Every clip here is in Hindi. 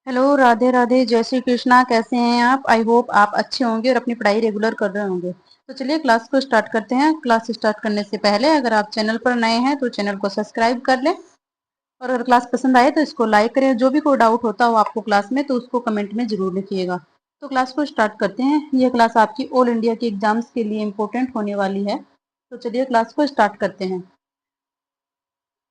हेलो, राधे राधे, जय श्री कृष्णा। कैसे हैं आप? आई होप आप अच्छे होंगे और अपनी पढ़ाई रेगुलर कर रहे होंगे। तो चलिए क्लास को स्टार्ट करते हैं। क्लास स्टार्ट करने से पहले अगर आप चैनल पर नए हैं तो चैनल को सब्सक्राइब कर लें, और अगर क्लास पसंद आए तो इसको लाइक करें। जो भी कोई डाउट होता हो आपको क्लास में तो उसको कमेंट में जरूर लिखिएगा। तो क्लास को स्टार्ट करते हैं। यह क्लास आपकी ऑल इंडिया के एग्जाम्स के लिए इम्पोर्टेंट होने वाली है। तो चलिए क्लास को स्टार्ट करते हैं।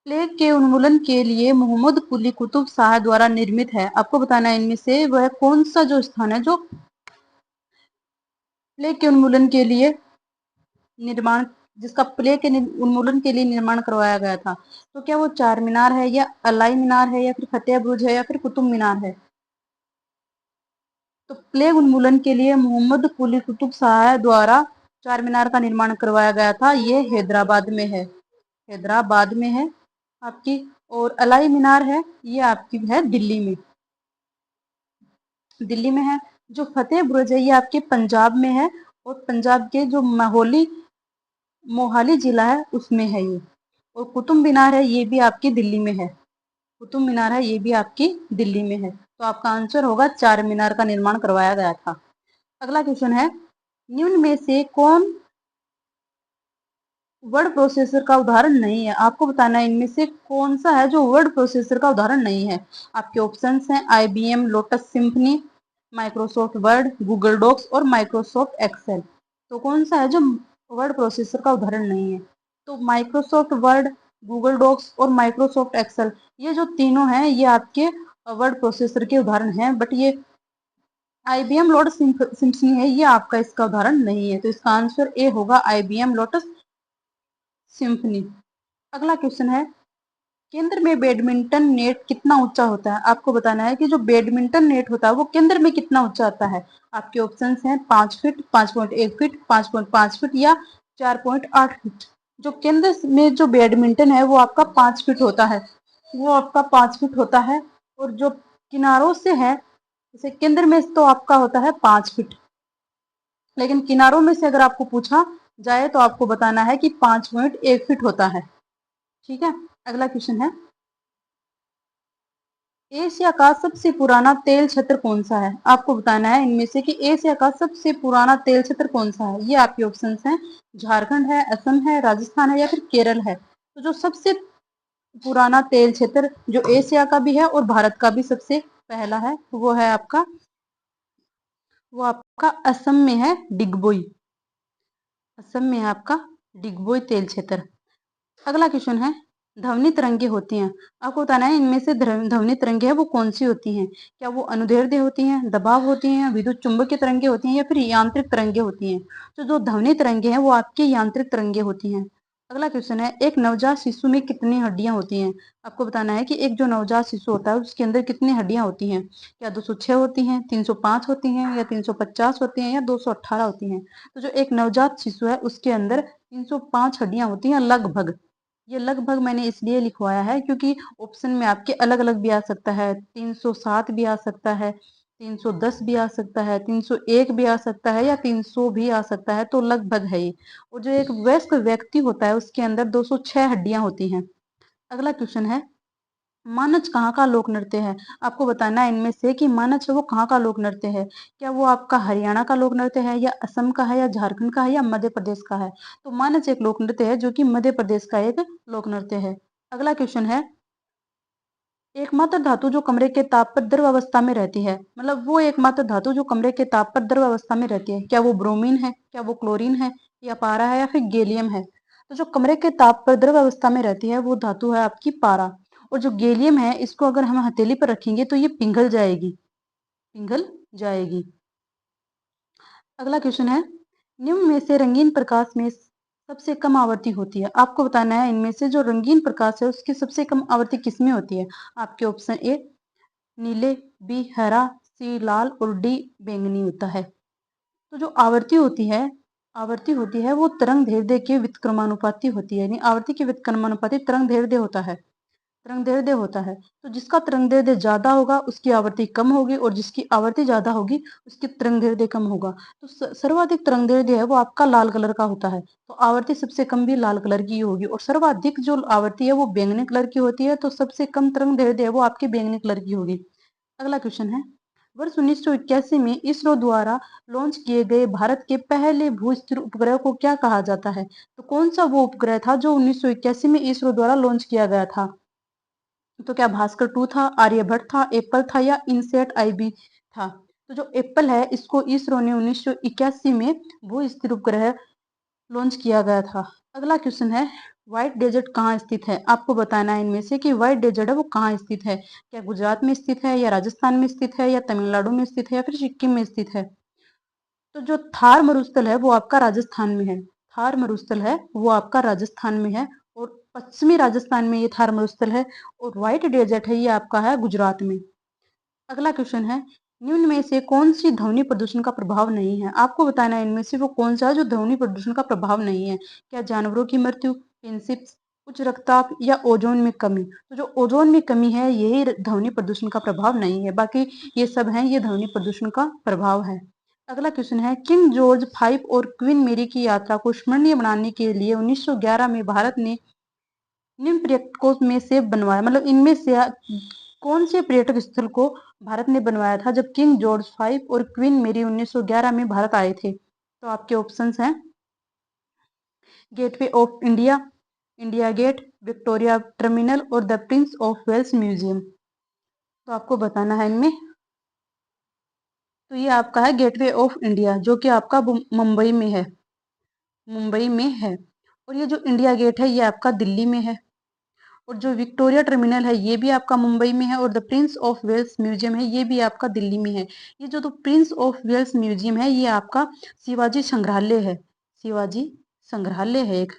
प्लेग के उन्मूलन के लिए मोहम्मद कुली कुतुब शाह द्वारा निर्मित है। आपको बताना है इनमें से वह कौन सा जो स्थान है जो प्लेग के उन्मूलन के लिए निर्माण जिसका प्लेग के उन्मूलन के लिए निर्माण करवाया गया था। तो क्या वो चार मीनार है, या अलाई मीनार है, या फिर फतेह बुर्ज है, या फिर कुतुब मीनार है? तो प्लेग उन्मूलन के लिए मोहम्मद कुली कुतुब शाह द्वारा चार मीनार का निर्माण करवाया गया था। ये हैदराबाद में है, हैदराबाद में है आपकी। और अलाई मीनार है, ये आपकी है दिल्ली में, दिल्ली में है। जो फतेह बुर्ज है ये आपके पंजाब में है, और पंजाब के जो मोहाली जिला है उसमें है ये। और कुतुब मीनार है, ये भी आपकी दिल्ली में है। कुतुब मीनार है, ये भी आपकी दिल्ली में है। तो आपका आंसर होगा चार मीनार का निर्माण करवाया गया था। अगला क्वेश्चन है, निम्न में से कौन वर्ड प्रोसेसर का उदाहरण नहीं है? आपको बताना है इनमें से कौन सा है जो वर्ड प्रोसेसर का उदाहरण नहीं है। आपके ऑप्शंस हैं IBM Lotus Symphony, Microsoft Word, Google Docs और माइक्रोसॉफ्ट एक्सेल। तो कौन सा है जो वर्ड प्रोसेसर का उदाहरण नहीं है? तो माइक्रोसॉफ्ट वर्ड, गूगल डॉक्स और माइक्रोसॉफ्ट एक्सेल, ये जो तीनों हैं ये आपके वर्ड प्रोसेसर के उदाहरण हैं। बट ये IBM लोटस सिम्फनी है, ये आपका इसका उदाहरण नहीं है। तो इसका आंसर ए होगा, IBM लोटस सिम्फनी। अगला क्वेश्चन है, केंद्र में बैडमिंटन नेट कितना ऊंचा होता है? आपको बताना है कि जो बैडमिंटन नेट होता है वो केंद्र में कितना ऊंचा होता है। आपके ऑप्शंस हैं 5 फीट, 5.1 फीट, 5.5 फीट या 4.8 फीट। जो केंद्र में जो बैडमिंटन है वो आपका 5 फीट होता है, वो आपका 5 फीट होता है। और जो किनारों से है, जैसे केंद्र में तो आपका होता है 5 फीट, लेकिन किनारों में से अगर आपको पूछा जाए तो आपको बताना है कि 5.1 फीट होता है। ठीक है। अगला क्वेश्चन है, एशिया का सबसे पुराना तेल क्षेत्र कौन सा है? आपको बताना है इनमें से कि एशिया का सबसे पुराना तेल क्षेत्र कौन सा है। ये आपके ऑप्शंस हैं, झारखंड है, असम है, राजस्थान है, या फिर केरल है। तो जो सबसे पुराना तेल क्षेत्र जो एशिया का भी है और भारत का भी सबसे पहला है वो आपका असम में है, डिगबोई। असम में है आपका डिगबोई तेल क्षेत्र। अगला क्वेश्चन है, ध्वनि तरंगे होती हैं। आपको बताना है इनमें से ध्वनि तरंगे हैं वो कौन सी होती हैं। क्या वो अनुदैर्ध्य होती हैं, दबाव होती हैं, विद्युत चुंबकीय तरंगे होती हैं, या फिर यांत्रिक तरंगे होती हैं? तो जो ध्वनि तरंगे हैं वो आपकी यांत्रिक तरंगे होती हैं। अगला क्वेश्चन है, एक नवजात शिशु में कितनी हड्डियां होती हैं? आपको बताना है कि एक जो नवजात शिशु होता है उसके अंदर कितनी हड्डियां होती हैं। क्या 206 होती हैं, 305 होती हैं, या 350 होती हैं, या 218 होती हैं? तो जो एक नवजात शिशु है उसके अंदर 305 हड्डियां होती हैं लगभग। ये लगभग मैंने इसलिए लिखवाया है क्योंकि ऑप्शन में आपके अलग अलग भी आ सकता है, 307 भी आ सकता है, 310 भी आ सकता है, 301 भी आ सकता है, या 300 भी आ सकता है। तो लगभग है ये। और जो एक वयस्क व्यक्ति होता है उसके अंदर 206 हड्डियां होती हैं। अगला क्वेश्चन है, मानच कहाँ का लोक नृत्य है? आपको बताना है इनमें से कि मानच है वो कहाँ का लोक नृत्य है। क्या वो आपका हरियाणा का लोक नृत्य है, या असम का है, या झारखंड का है, या मध्य प्रदेश का है? तो मानच एक लोक नृत्य है जो कि मध्य प्रदेश का एक लोक नृत्य है। अगला क्वेश्चन है, एकमात्र धातु जो कमरे के ताप पर द्रव अवस्था में रहती है, मतलब वो एकमात्र धातु जो कमरे के ताप पर द्रव अवस्था में रहती है, क्या वो ब्रोमीन है, क्या वो क्लोरीन है, या पारा है, या फिर गैलियम है? तो जो कमरे के ताप पर द्रव अवस्था में रहती है वो धातु है आपकी पारा। और जो गैलियम है इसको अगर हम हथेली पर रखेंगे तो ये पिघल जाएगी, पिघल जाएगी। अगला क्वेश्चन है, निम्न में से रंगीन प्रकाश में सबसे कम आवृत्ति होती है। आपको बताना है इनमें से जो रंगीन प्रकाश है उसकी सबसे कम आवृत्ति किसमें होती है। आपके ऑप्शन ए नीले, बी हरा, सी लाल और डी बैंगनी होता है। तो जो आवृत्ति होती है वो तरंग दैर्ध्य के व्युत्क्रमानुपाती होती है, यानी आवृत्ति के व्युत्क्रमानुपाती तरंग दैर्ध्य होता है, तरंग दैर्ध्य होता है। तो जिसका तरंग दैर्ध्य ज्यादा होगा उसकी आवृत्ति कम होगी, और जिसकी आवृत्ति ज्यादा होगी उसकी तरंग दैर्ध्य कम होगा। तो सर्वाधिक तरंग दैर्ध्य है वो आपका लाल कलर का होता है, तो आवृत्ति सबसे कम भी लाल कलर की होगी। और सर्वाधिक जो आवृत्ति है वो बैंगनी कलर की होती है, तो सबसे कम तरंग दैर्ध्य है वो आपकी बैंगनी कलर की होगी। अगला क्वेश्चन है, वर्ष 1981 में इसरो द्वारा लॉन्च किए गए भारत के पहले भू स्थिर उपग्रह को क्या कहा जाता है? तो कौन सा वो उपग्रह था जो 1981 में इसरो द्वारा लॉन्च किया गया था? तो क्या भास्कर 2 था, आर्यभट्ट था, एप्पल था या इनसेट आईबी था? तो जो एप्पल है इसको इसरो ने 1981 में भू स्थिर उपग्रह लॉन्च किया गया था। अगला क्वेश्चन है, व्हाइट डेजर्ट कहाँ स्थित है? आपको बताना है इनमें से कि व्हाइट डेजर्ट है वो कहाँ स्थित है। क्या गुजरात में स्थित है या राजस्थान में स्थित है या तमिलनाडु में स्थित है या फिर सिक्किम में स्थित है? तो जो थार मरुस्थल है वो आपका राजस्थान में है। थार मरुस्थल है वो आपका राजस्थान में है और पश्चिमी राजस्थान में ये थार मरुस्थल है और व्हाइट डेजर्ट है ये आपका है गुजरात में। अगला क्वेश्चन है, निम्न में से कौन सी ध्वनि प्रदूषण का प्रभाव नहीं है? आपको बताना है इनमें से वो कौन सा है जो ध्वनि प्रदूषण का प्रभाव नहीं है। क्या जानवरों की मृत्यु, किनशिप्स, उच्च रक्तचाप या ओजोन में कमी? तो जो ओजोन में कमी है यही ध्वनि प्रदूषण का प्रभाव नहीं है, बाकी ये सब है ये ध्वनि प्रदूषण का प्रभाव है। अगला क्वेश्चन है, किंग जॉर्ज V और क्वीन मेरी की यात्रा को स्मरणीय बनाने के लिए 1911 में भारत ने निम्न पर्यटकों में से बनवाया, मतलब इनमें से कौन से पर्यटक स्थल को भारत ने बनवाया था जब किंग जॉर्ज V और क्वीन मेरी 1911 में भारत आए थे? तो आपके ऑप्शंस हैं gateway of India, India gate, Victoria terminal और the Prince of Wales museum. तो आपको बताना है इनमें। तो ये आपका है गेटवे ऑफ इंडिया जो कि आपका मुंबई में है, मुंबई में है। और ये जो इंडिया गेट है ये आपका दिल्ली में है और जो विक्टोरिया टर्मिनल है ये भी आपका मुंबई में है और the Prince of Wales Museum है ये भी आपका दिल्ली में है। ये जो तो प्रिंस ऑफ वेल्स म्यूजियम है ये आपका शिवाजी संग्रहालय है, शिवाजी संग्रहालय है एक,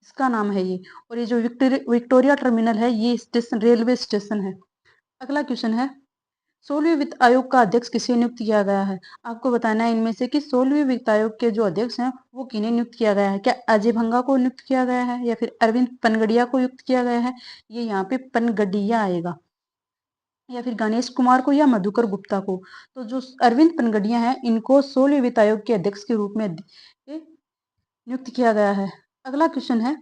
इसका नाम है ये। और ये जो विक्टोरिया टर्मिनल है ये स्टेशन, रेलवे स्टेशन है। अगला क्वेश्चन है, 16वें वित्त आयोग का अध्यक्ष किसे नियुक्त किया गया है? आपको बताना है इनमें से कि 16वें वित्त आयोग के जो अध्यक्ष हैं वो किन्हें नियुक्त किया गया है। क्या अजय भंगा को नियुक्त किया गया है या फिर अरविंद पनगड़िया को नियुक्त किया गया है? ये यहाँ पे पनगड़िया आएगा, या फिर गणेश कुमार को या मधुकर गुप्ता को। तो जो अरविंद पनगड़िया है इनको 16वें वित्त आयोग के अध्यक्ष के रूप में नियुक्त किया गया है। अगला क्वेश्चन है,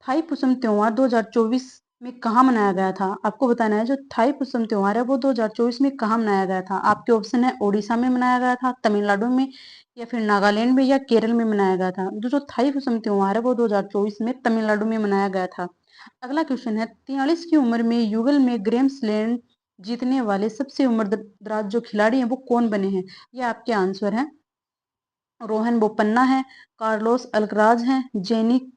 थाई पुसम त्योहार 2024 में कहाँ मनाया गया था? आपको बताना है जो थाई पुसम त्योहार है वो 2024 में कहाँ मनाया गया था। आपके ऑप्शन है ओडिशा में मनाया गया था, तमिलनाडु में या फिर नागालैंड में या केरल में मनाया गया था। जो थाई पुसम त्योहार है वो 2024 में तमिलनाडु में मनाया गया था। अगला क्वेश्चन है, 43 की उम्र में युगल में ग्रैंड स्लैम जीतने वाले सबसे उम्रदराज जो खिलाड़ी हैं वो कौन बने हैं? ये आपके आंसर है रोहन बोपन्ना है, कार्लोस अल्कराज है, जेनिक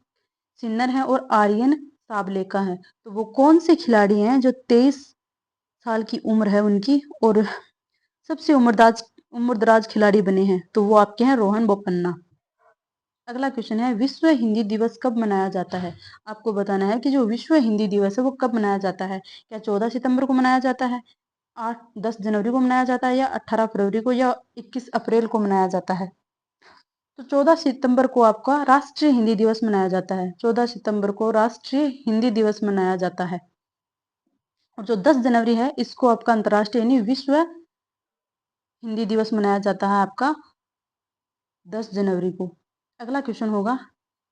सिन्नर है और आर्यन साबलेका है। तो वो कौन से खिलाड़ी हैं जो 23 साल की उम्र है उनकी और सबसे उम्रदराज खिलाड़ी बने हैं? तो वो आपके हैं रोहन बोपन्ना। अगला क्वेश्चन है, विश्व हिंदी दिवस कब मनाया जाता है? आपको बताना है कि जो विश्व हिंदी दिवस है वो कब मनाया जाता है। क्या 14 सितंबर को मनाया जाता है, 8-10 जनवरी को मनाया जाता है या 18 फरवरी को या 21 अप्रैल को मनाया जाता है? तो 14 सितंबर को आपका राष्ट्रीय हिंदी दिवस मनाया जाता है, 14 सितंबर को राष्ट्रीय हिंदी दिवस मनाया जाता है। और जो 10 जनवरी है इसको आपका अंतर्राष्ट्रीय यानी विश्व हिंदी दिवस मनाया जाता है आपका 10 जनवरी को। अगला क्वेश्चन होगा,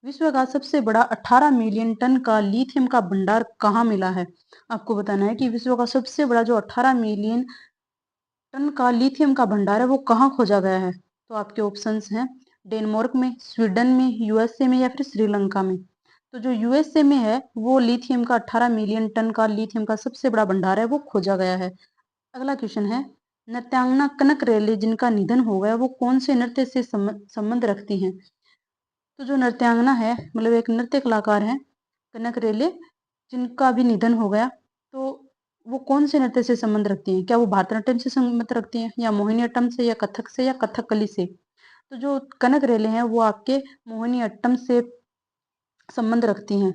विश्व का सबसे बड़ा 18 मिलियन टन का लिथियम का भंडार कहाँ मिला है? आपको बताना है कि विश्व का सबसे बड़ा जो 18 मिलियन टन का लिथियम का भंडार है वो कहाँ खोजा गया है? तो आपके ऑप्शंस हैं डेनमार्क में, स्वीडन में, यूएसए में या फिर श्रीलंका में। तो जो यूएसए में है वो लिथियम का 18 मिलियन टन का लिथियम का सबसे बड़ा भंडार है वो खोजा गया है। अगला क्वेश्चन है, नृत्यांगना कनक रेले जिनका निधन हो गया वो कौन से नृत्य से संबंध रखती हैं? तो जो नृत्यांगना है मतलब एक नृत्य कलाकार है कनक रेले जिनका भी निधन हो गया, तो वो कौन से नृत्य से संबंध रखती हैं? क्या वो भारतनाट्यम से संबंध रखती हैं या मोहिनीअट्टम से या कथक से या कथकली से? तो जो कनक रेले हैं वो आपके मोहिनीअट्टम से संबंध रखती हैं।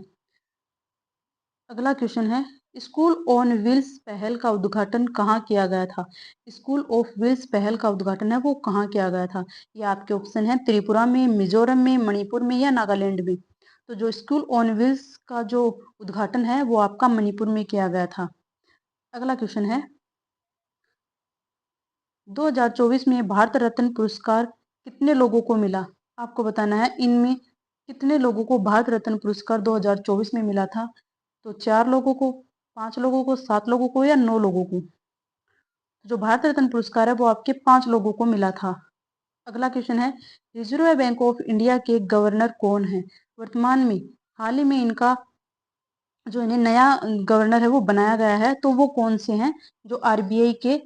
अगला क्वेश्चन है, स्कूल ऑन व्हील्स पहल का उद्घाटन कहाँ किया गया था? स्कूल ऑफ व्हील्स पहल का उद्घाटन है वो कहाँ किया गया था? ये आपके ऑप्शन है त्रिपुरा में, मिजोरम में, मणिपुर में या नागालैंड में। तो जो स्कूल ऑन व्हील्स का जो उद्घाटन है वो आपका मणिपुर में किया गया था। अगला क्वेश्चन है, 2024 में भारत रत्न पुरस्कार कितने लोगों को मिला? आपको बताना है इनमें कितने लोगों को भारत रत्न पुरस्कार 2024 में मिला था। तो 4 लोगों को, 5 लोगों को, 7 लोगों को या 9 लोगों को? जो भारत रत्न पुरस्कार है वो आपके 5 लोगों को मिला था। अगला क्वेश्चन है, रिजर्व बैंक ऑफ इंडिया के गवर्नर कौन है? वर्तमान में हाल ही में इनका जो इन्हें नया गवर्नर है वो बनाया गया है, तो वो कौन से हैं जो आरबीआई के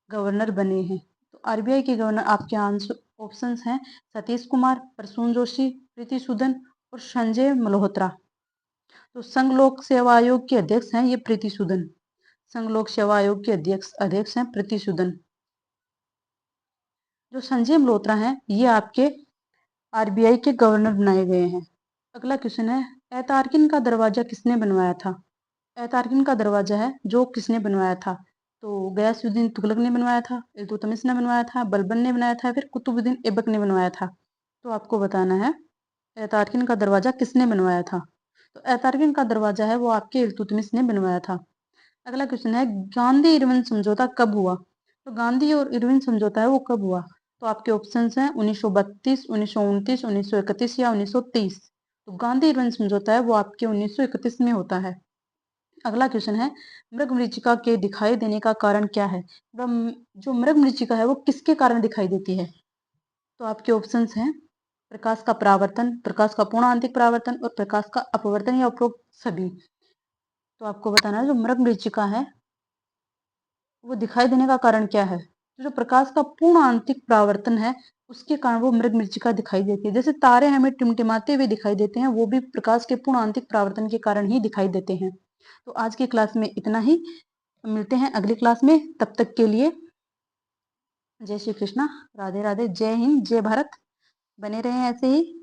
गवर्नर बने हैं? तो आरबीआई के गवर्नर आपके आंसर ऑप्शंस हैं सतीश कुमार, प्रसून जोशी, प्रीति सूदन और संजय मल्होत्रा। तो संघ लोक सेवा आयोग के अध्यक्ष हैं ये प्रीति सूदन। संघ लोक सेवा आयोग के अध्यक्ष हैं प्रीति सूदन। जो संजय मल्होत्रा हैं ये आपके आरबीआई के गवर्नर बनाए गए हैं। अगला क्वेश्चन है, ऐतार्किन का दरवाजा किसने बनवाया था? ऐतार्किन का दरवाजा है जो किसने बनवाया था? तो गयासुद्दीन तुगलक ने बनवाया था, इल्तुतमिश ने बनवाया था, बलबन ने बनाया था, फिर कुतुबुद्दीन ऐबक ने बनवाया था। तो आपको बताना है ऐतार्किन का दरवाजा किसने बनवाया था? तो ऐतार्किन का दरवाजा है वो आपके इल्तुतमिश ने बनवाया था। अगला क्वेश्चन है, गांधी इरविन समझौता कब हुआ? तो गांधी और इरविन समझौता है वो कब हुआ? तो आपके ऑप्शंस हैं 1932, 1929, 1931 या 1930। तो गांधी इरविन समझौता है वो आपके 1931 में होता है। अगला क्वेश्चन है, मृगमरीचिका के दिखाई देने का कारण क्या है? जो मृगमरीचिका है वो किसके कारण दिखाई देती है? तो आपके ऑप्शंस हैं प्रकाश का परावर्तन, प्रकाश का पूर्ण आंतरिक परावर्तन और प्रकाश का अपवर्तन या उपरोक्त सभी। तो आपको बताना है जो मृगमरीचिका है वो दिखाई देने का कारण क्या है? तो जो प्रकाश का पूर्ण आंतरिक परावर्तन है उसके कारण वो मृगमरीचिका दिखाई देती है। जैसे तारे हमें टिमटिमाते हुए दिखाई देते हैं, वो भी प्रकाश के पूर्ण आंतरिक परावर्तन के कारण ही दिखाई देते हैं। तो आज की क्लास में इतना ही, मिलते हैं अगली क्लास में। तब तक के लिए जय श्री कृष्णा, राधे राधे, जय हिंद, जय भारत। बने रहें ऐसे ही।